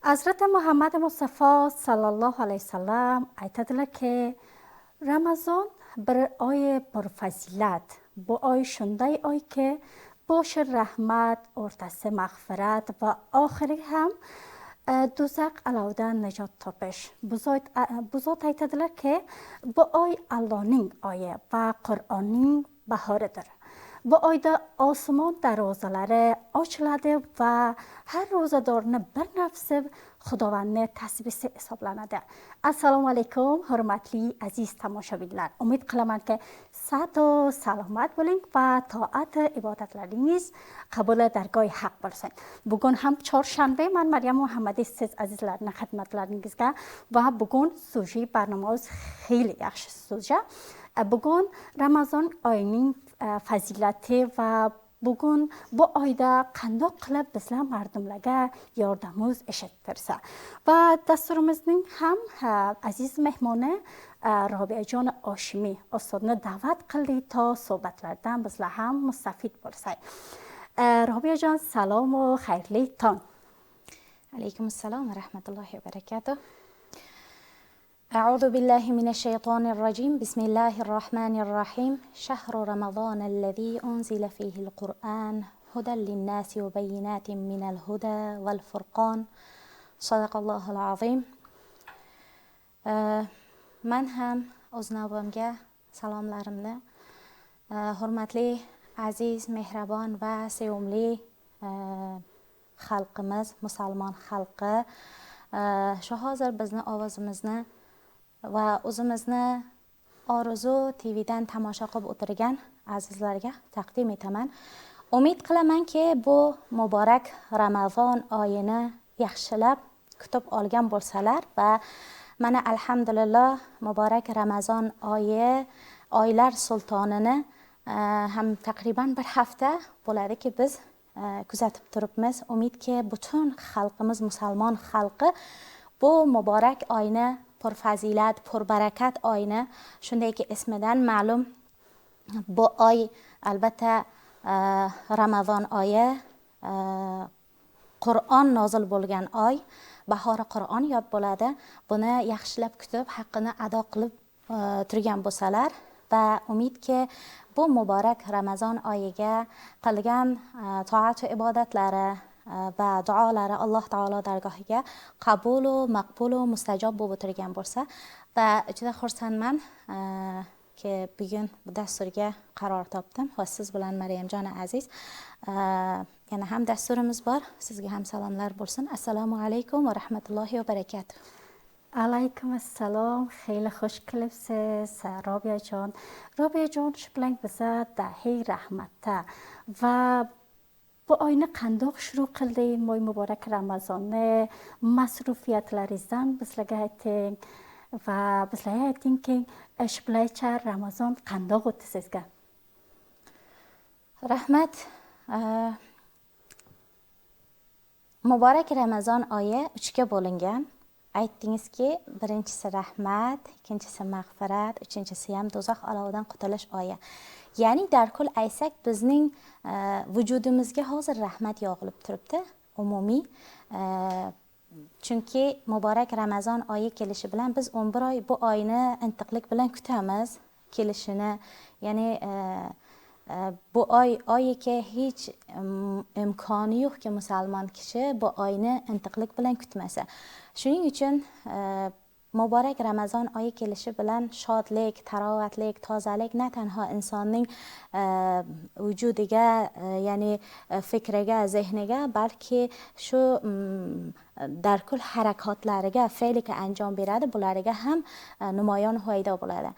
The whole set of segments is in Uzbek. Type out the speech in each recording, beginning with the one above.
حضرت محمد مصطفی صلی الله علیه وسلم aytadilar ki Ramazon bir oy purfazilat. Bu oy shunday oyki boshi rahmat, o'rtasi mag'firat va oxiri ham do'zax alovidan najot topish. Bu zot aytadilar-ki, bu oy Allohning oyi va Qur'onning bahoridir. Bu oyda osmon darvozalari ochiladi va har ro'zadorni bir nafsi Xudovandning tasbisi hisoblanadi. Assalomu alaykum, hurmatli aziz tomoshabinlar. Umid qilamanki, sa'at va salomat bo'ling va toat ibodatlaringiz qabul dargohi haq bo'lsin. Bugun ham chorshanba, men Maryam Muhammadi siz azizlarning xizmatlaringizga va bugun suje barnomamiz xeyli yaxshi suje. Bugun Ramazon oyining fazilati va bugun bu oyda qandoq qilib bizlar mardumlarga yordamimiz eshitirsa va dasturimizning ham aziz mehmoni Robiyajon Oshimi ustodni da'vat qildi ta suhbatlardan bizlar ham mustafid bo'lsak. Robiyajon, salom va xayrli tong. Alaykum assalom va rahmatullohi va barakatuh. أعوذ بالله من الشيطان الرجيم بسم الله الرحمن الرحيم شهر رمضان الذي أنزل فيه القرآن هدى للناس وبينات من الهدى والفرقان صدق الله العظيم. من هم o'z navbamga salomlarimni hurmatli, aziz, mehribon va sevimli xalqimiz, musulmon xalqi, shu hozir bizni ovozimizni va o'zimizni Orzu TVdan tomosha qilib o'tirgan azizlarga taqdim etaman. Umid qilamanki, bu muborak Ramazon oyini yaxshilab kutib olgan bo'lsalar va mana alhamdulillah muborak Ramazon oyi, oylar sultonini ham taqriban bir hafta bo'ladiki biz kuzatib turibmiz. Umidki butun xalqimiz, musulmon xalqi bu muborak oyni purfazilat, purbarakat oyni, shundayki ismidan ma'lum, bu oy albatta Ramazon oyi, Qur'on nozil bo'lgan oy, bahori Qur'on yod bo'ladi. Buni yaxshilab kutib, haqqini ado qilib turgan bo'lsalar va umidki bu muborak Ramazon oyiga qilgan toat va ibodatlari va duolari Alloh taolo dargohiga qabul va maqbul va mustajob bo'lib o'tirgan bo'lsa va juda xursandman ki bugun bu dasturga qaror topdim va siz bilan Maryamjon aziz yana ham dasturimiz bor. Sizga ham salomlar bo'lsin. Assalomu alaykum va rahmatullohi va barakatuh. Alaykum assalom, xeyli xush kelibsiz Robiyajon. Robiyajon shu bilan biza dahi rahmatda va bu oyni qandoq shuru qilding? Mo'y muborak Ramazonni masrufiyatlaringizdan bizlarga ayting va bizlarga aytingki, shu bilancha Ramazon qandoq o'tdi sizga? Rahmat. Muborak Ramazon oyi 3 ga bo'lingan. Aytdingizki, birinchisi rahmat, ikkinchisi mag'firat, uchinchisi ham do'zax olovidan qutulish oyi. Ya'ni darkul aytsak, bizning vujudimizga hozir rahmat yog'ilib turibdi, umumiy. Chunki muborak Ramazon oyi kelishi bilan biz 11 oy bu oyni intiqlik bilan kutamiz kelishini. Ya'ni bu oyiki hech imkoni yo'qki musulmon kishi bu oyni intiqlik bilan kutmasa. Shuning uchun muborak Ramazon oyi kelishi bilan shodlik, tarovatlik, tozalik na tanho insonning vujudiga, ya'ni fikriga, zehniga, balki shu darkul harakatlariga, fe'liga anjom beradi, bularga ham namoyon foyda bo'ladi.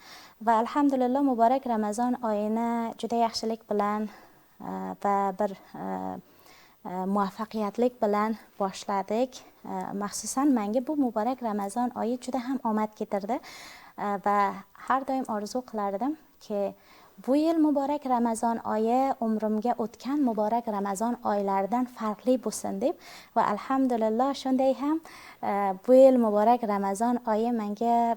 Va alhamdulillah muborak Ramazon oyini juda yaxshilik bilan va bir muvaffaqiyatlik bilan boshladik. Maxsusan menga bu muborak Ramazon oyi juda ham omad keltirdi va har doim orzu qilardim ki bu yil muborak Ramazon oyi umrimga o'tgan muborak Ramazon oylaridan farqli bo'lsin deb va alhamdulillah shunday ham bu yil muborak Ramazon oyi menga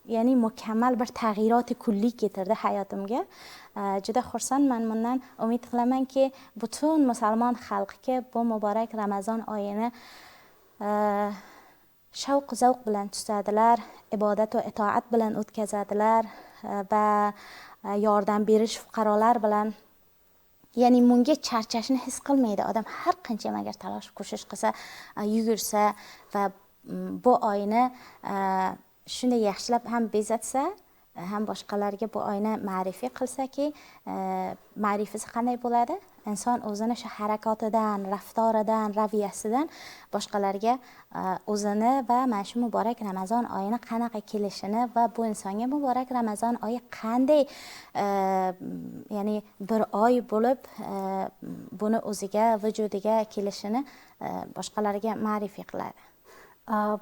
ya'ni mukammal bir tag'yirot kulli keltirdi hayotimga. Juda xursandman bundan. Umid qilamanki butun musulmon xalqiga bu muborak Ramazon oyini shavq zavq bilan tutadilar, ibodat va itoat bilan o'tkazadilar va yordam berish fuqarolar bilan, ya'ni bunga charchashni his qilmaydi odam. Har qancha agar talosh ko'shish qilsa, yugursa va bu oyni shunday yaxshilab ham bezatsa, ham boshqalarga bu oyni ma'rifiy qilsaki, ma'rifasi qanday bo'ladi? Inson o'zini shu harakatidan, raftoridan, raviyasidan boshqalarga o'zini va mana shu muborak Ramazon oyini qanaqa kelishini va bu insonga muborak Ramazon oyi qanday, ya'ni bir oy bo'lib buni o'ziga, vujudiga kelishini boshqalarga ma'rifiy qiladi.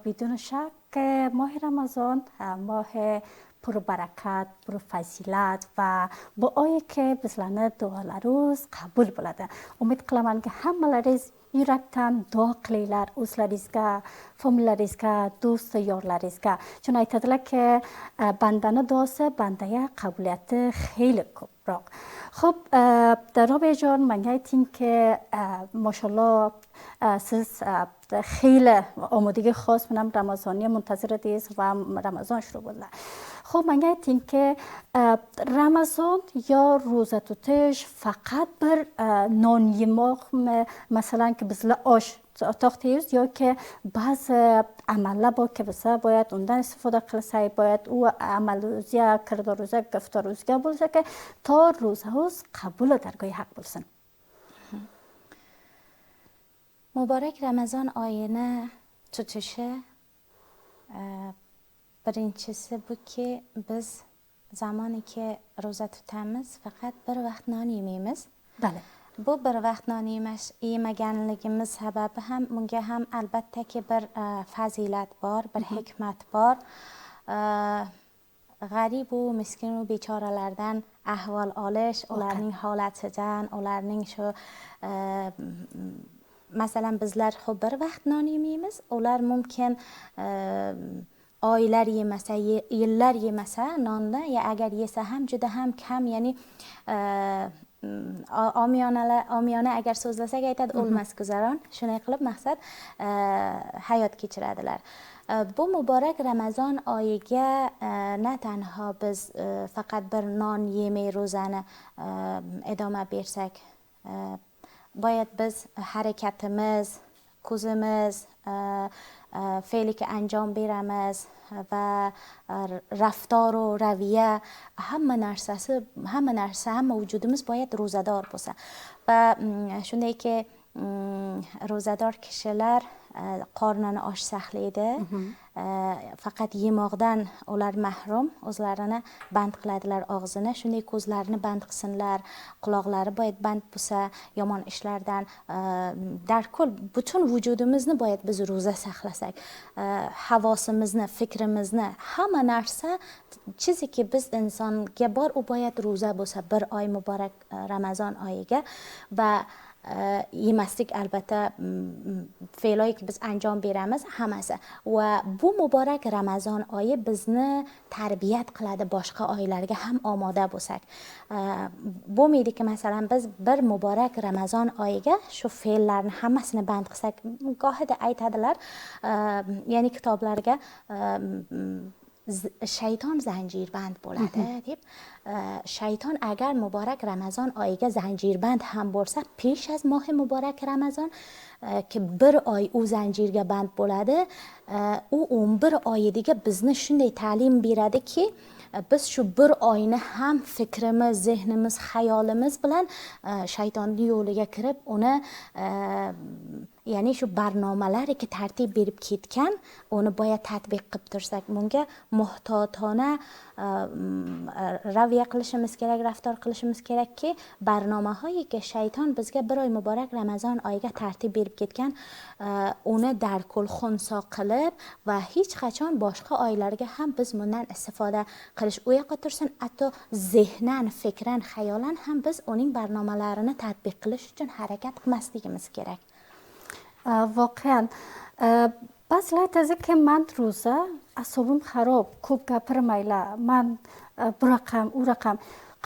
بدون شک ماه رمضان ماه پربرکت، پرفضیلت و با آیه که مثلا دعا روز قبول بوده. امید قلمان که همه yürekten dua kılıyorlar, uzlarizga, familyarizga, dost yorlarizga. Çünkü aytadilar ki bandani duası bandaya kabiliyeti خیلی ko'proq. خب رابعه جان من ayting که ماشاءالله siz خیلی آمادگی خاص منم رمضانی منتظرتیز و رمضان شروع بوده. خب من ayting که رمضان یا روزه توتش فقط بر نان yemoq مثلا که bizlar osh to'xtaymiz yoki ba'zi amallar bor ki biz باید undan istifoda qilsak, باید u amal o'ziga, kirdor o'ziga, gaftor o'ziga bo'lsa ki ta ro'zamiz qabul dargohi haq bo'lsin. Muborak Ramazon oyini tutishi birinchisi buki biz zamoniki ro'za tutamiz faqat bir vaqt non yemaymiz. Bale. Bu bir vaqt non yemaganligimiz sababi ham bunga ham albatta ki bir fazilat bor, bir hikmat bor. G'arib u miskin u bechoralardan ahvol olish, ularning holatidan, ularning shu masalan bizlar xo'p bir vaqt non yemaymiz, ular mumkin oylar yemasa, yillar yemasa nonni, ya agar yesa ham juda ham kam, ya'ni omiyona agar so'zlasak aytadi o'lmas guzaron, shunday qilib maqsad hayot kechiradilar. Bu muborak Ramazon oyiga na tanho biz faqat bir non yemay ro'zani idoma bersak, boyat biz harakatimiz, ko'zimiz, fe'liga anjom beramiz va raftor va raviya hamma narsa, hamma vujudimiz boyat ro'zador bo'lsa. Va shundayki ro'zador kishilar qornini och saqlaydi, faqat yemoqdan ular mahrum, o'zlarini band qiladilar og'zini, shunday ko'zlarini band qilsinlar, quloqlari boyat band bo'lsa, yomon ishlardan darkul butun vujudimizni boyat biz ro'za saqlasak, havosimizni, fikrimizni, hamma narsa chiziki biz insonga bor, u boyat ro'za bo'lsa bir oy muborak Ramazon oyiga va yemaslik albatta fe'loyki biz anjom beramiz hammasi. Va bu muborak Ramazon oyi bizni tarbiyat qiladi boshqa oylarga ham omoda bo'lsak. Bo'lmaydiki masalan biz bir muborak Ramazon oyiga shu fe'llarni hammasini band qilsak, gohida aytadilar, ya'ni kitoblarga shayton zanjirband bo'ladi deb. Shayton agar muborak Ramazon oyiga zanjirband ham bo'lsa, pesh az mohi muborak Ramazon ki bir oy u zanjirga band bo'ladi, u 11 oyiga bizni shunday ta'lim beradiki, biz shu bir oyni ham fikrimiz, zehnimiz, xayolimiz bilan shaytonning yo'liga kirib uni ya'ni shu barnomalariga tartib berib ketgan, uni boya tatbiq qilib tursak, bunga muhtotona raviya qilishimiz kerak, raftor qilishimiz kerakki, barnomahoyiki shayton bizga bir oy muborak Ramazon oyiga tartib berib ketgan, uni darkul xunso qilib va hech qachon boshqa oylarga ham biz bundan istifoda qilish u yoqqa tursin, hatto zehnan, fikran, xayolan ham biz uning barnomalarini tatbiq qilish uchun harakat qilmasligimiz kerak. واقعا بس لایت از که من روزه asabim xarob, ko'p gapirmaylar, man bu raqam u raqam.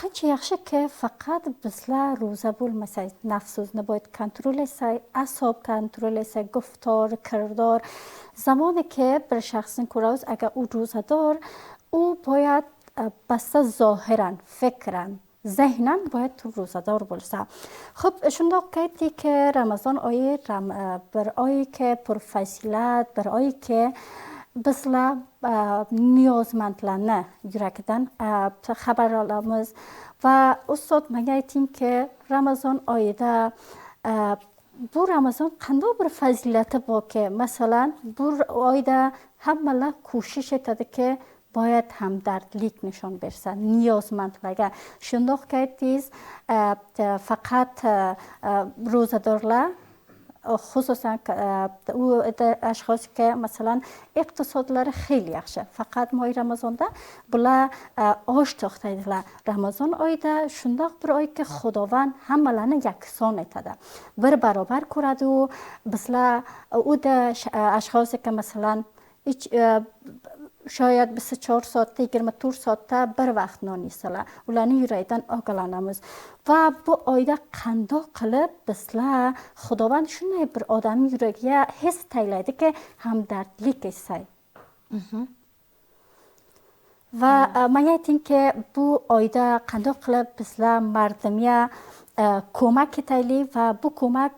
Qancha yaxshi ki faqat bizlar ro'za bo'lmasak, nafsimizni باید کنترل etsak, asab کنترل etsak, گفتار کردار. زمانی که bir shaxsni ko'ramiz, agar u ro'zador, u باید بسته ظاهرا، فکرا، ذهنا باید تو روزدار bo'lsa. خب shundoq aytdi که رمضان oyi bir oy که پرفضیلت، bir oy که bizlar niyozmandlarni yuragidan xabar olamiz. Va ustod menga ayting ki Ramazon oyida bu Ramazon qanday bir fazilati borki, masalan bu oyda hammalar ko'shish etadi ki باید همدردlik nishon bersa niyozmandlarga. Shundoq aytdingiz, faqat ro'zadorlar, xususan u ashxos که مثلا iqtisodlari xeyli yaxshi, faqat moy Ramazonda bular osh to'xtaydilar. Ramazon oyida shundoq bir oyki Xudovand hammalarni yakson etadi, bir barobar ko'radi. U bizlar u ashxosi که مثلا شاید 24 soatda 24 soatda bir vaqt non yesalar, ularning yuragidan ogohlanamiz. Va bu oyda qandoq qilib bizlar Xudovand shunday bir odamning yuragiga his taylaydiki hamdardlik etsak. Va menga aytingki bu oyda qandoq qilib bizlar mardimga ko'mak etaylik va bu ko'mak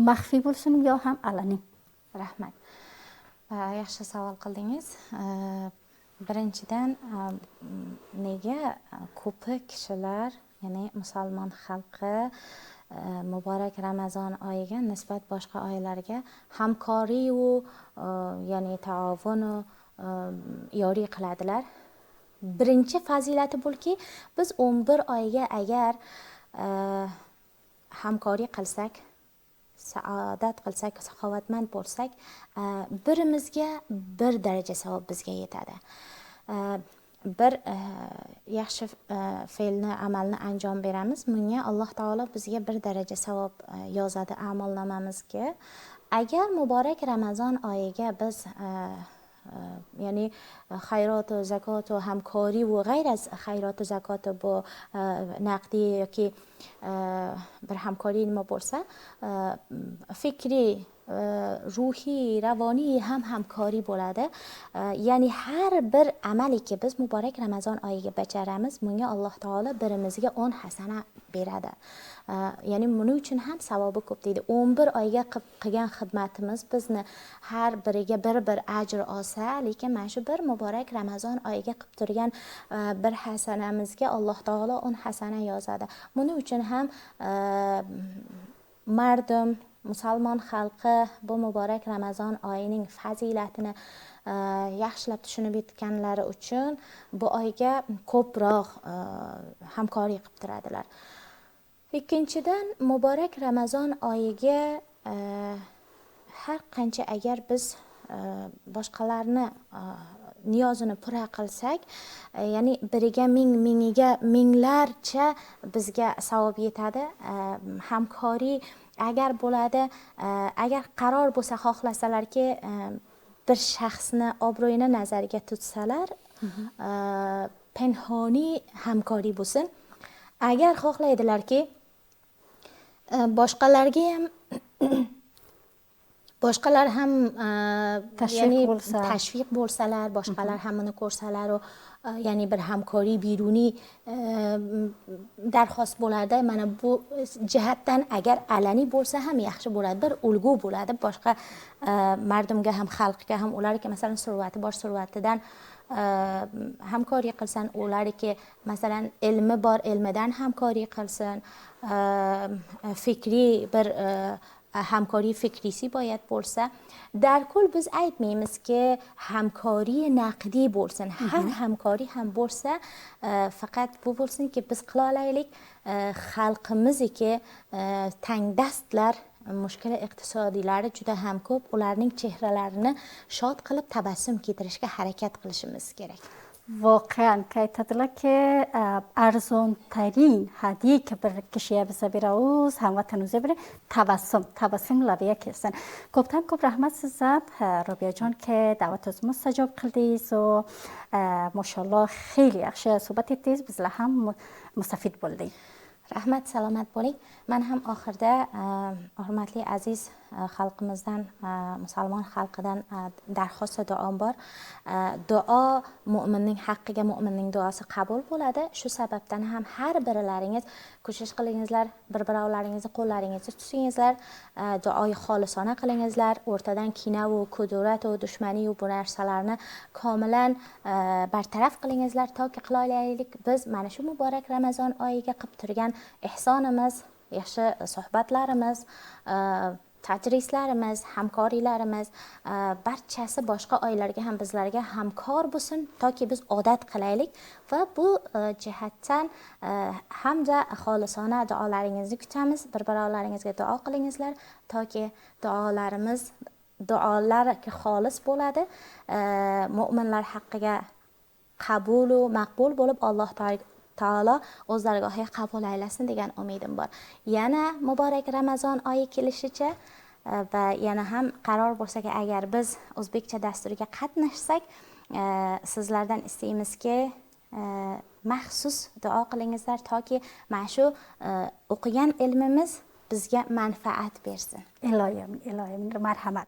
maxfiy bo'lsin yo ham alaniy. Rahmat. Yaxshi savol qildingiz. Birinchidan, nega ko'pi kishilar, ya'ni musulmon xalqi muborak Ramazon oyiga nisbat boshqa oylarga hamkori u ya'ni taovun yoriy qiladilar? Birinchi fazilati bo'lki, biz 11 oyga agar hamkori qilsak, saodat qilsak, saxovatmand bo'lsak, birimizga bir daraja savob bizga yetadi. Bir yaxshi fe'lni, amalni anjom beramiz, bunga Alloh taolo bizga bir daraja savob yozadi amolnamamizga. Agar muborak Ramazon oyiga biz ya'ni xayrot va zakot va hamkori va g'ayr az xayrot va zakot bu naqdi yoki bir hamkori nima bo'lsa, fikri, ruhiy, ravoniy ham hamkori bo'ladi. Ya'ni har bir amaliki biz muborak Ramazon oyiga bajaramiz, bunga Alloh taolo birimizga 10 hasana beradi. Ya'ni buning uchun ham savobi ko'p deydi. 11 oyga qilgan xizmatimiz bizni har biriga bir ajr olsa, lekin mana shu bir muborak Ramazon oyiga qilib turgan bir hasanamizga Alloh taolo 10 hasana yozadi. Buning uchun ham mardum, musulmon xalqi bu muborak Ramazon oyining fazilatini yaxshilab tushunib yetganlari uchun bu oyga ko'proq hamkorlik qilib turadilar. Ikkinchidan, muborak Ramazon oyiga har qancha agar biz boshqalarni niyozini pura qilsak, ya'ni biriga mingiga minglarcha bizga savob yetadi. Hamkori agar bo'ladi, agar qaror bo'lsa, xohlasalarki bir shaxsni obro'yini nazarga tutsalar, pinhoniy hamkori bo'lsin. Agar xohlaydilarki boshqalarga ham boshqalar ham tashviq bo'lsalar, boshqalar ham buni ko'rsalar, ya'ni bir hamkori biruniy darxost bo'ladi. Mana bu jihatdan agar alaniy bo'lsa ham yaxshi bo'ladi, bir ulgu bo'ladi boshqa mardumga ham, xalqga ham. Ularga masalan survati bor, survatidan hamkori qilsin, ularga masalan ilmi bor, ilmidan hamkori qilsin, fikri bir hamkori fikrisi boyat bo'lsa. Darkul biz aytmaymizki hamkori naqdiy bo'lsin. Har hamkori ham bo'lsa, faqat bu bo'lsinki biz qila olaylik, xalqimizniki tangdastlar, mushkula iqtisodiylari juda ham ko'p, ularning chehralarini shod qilib tabassum keltirishga harakat qilishimiz kerak. واقعا که ایتادلا که ارزان ترین هدیه که بر کشیه بسه بیره اوز هموطنوزه بره تبسم لبیه کسن گفتم که رحمت سزد رابیا جان که دعوت از مستجاب قلدیز و ماشاءالله خیلی اخشه صحبت تیز بزله هم مستفید بولدی رحمت سلامت bo'ling. Men ham oxirida hurmatli aziz xalqimizdan, musulmon xalqidan darxost duom bor. Duo mo'minning haqqiga, mo'minning duosi qabul bo'ladi. Shu sababdan ham har birlaringiz ko'shish qilingizlar, bir-birovlaringizni qo'llaringizni tutingizlar, duoyi xolisona qilingizlar. O'rtadan kina va kudurat va dushmani va bu narsalarni komilan bartaraf qilingizlar toki qila olaylik. Biz mana shu muborak Ramazon oyiga qilib turgan ehsonimiz, yaxshi suhbatlarimiz, tajrislarimiz, hamkorliklarimiz barchasi boshqa oylarga ham bizlarga hamkor bo'lsin toki biz odat qilaylik va bu jihatdan hamda xolisona duolaringizni kutamiz. Bir-birovlaringizga duo qilingizlar toki duolar xolis bo'ladi. Mo'minlar haqqiga qabul va maqbul bo'lib Alloh taolo o'z dargohiga qabul aylasin degan umidim bor. Yana muborak Ramazon oyi kelishicha va yana ham qaror bo'lsa agar biz o'zbekcha dasturiga qatnashsak, sizlardan istaymizki maxsus duo qilingizlar toki mana shu o'qigan ilmimiz bizga manfaat bersin. Iloyim marhamat.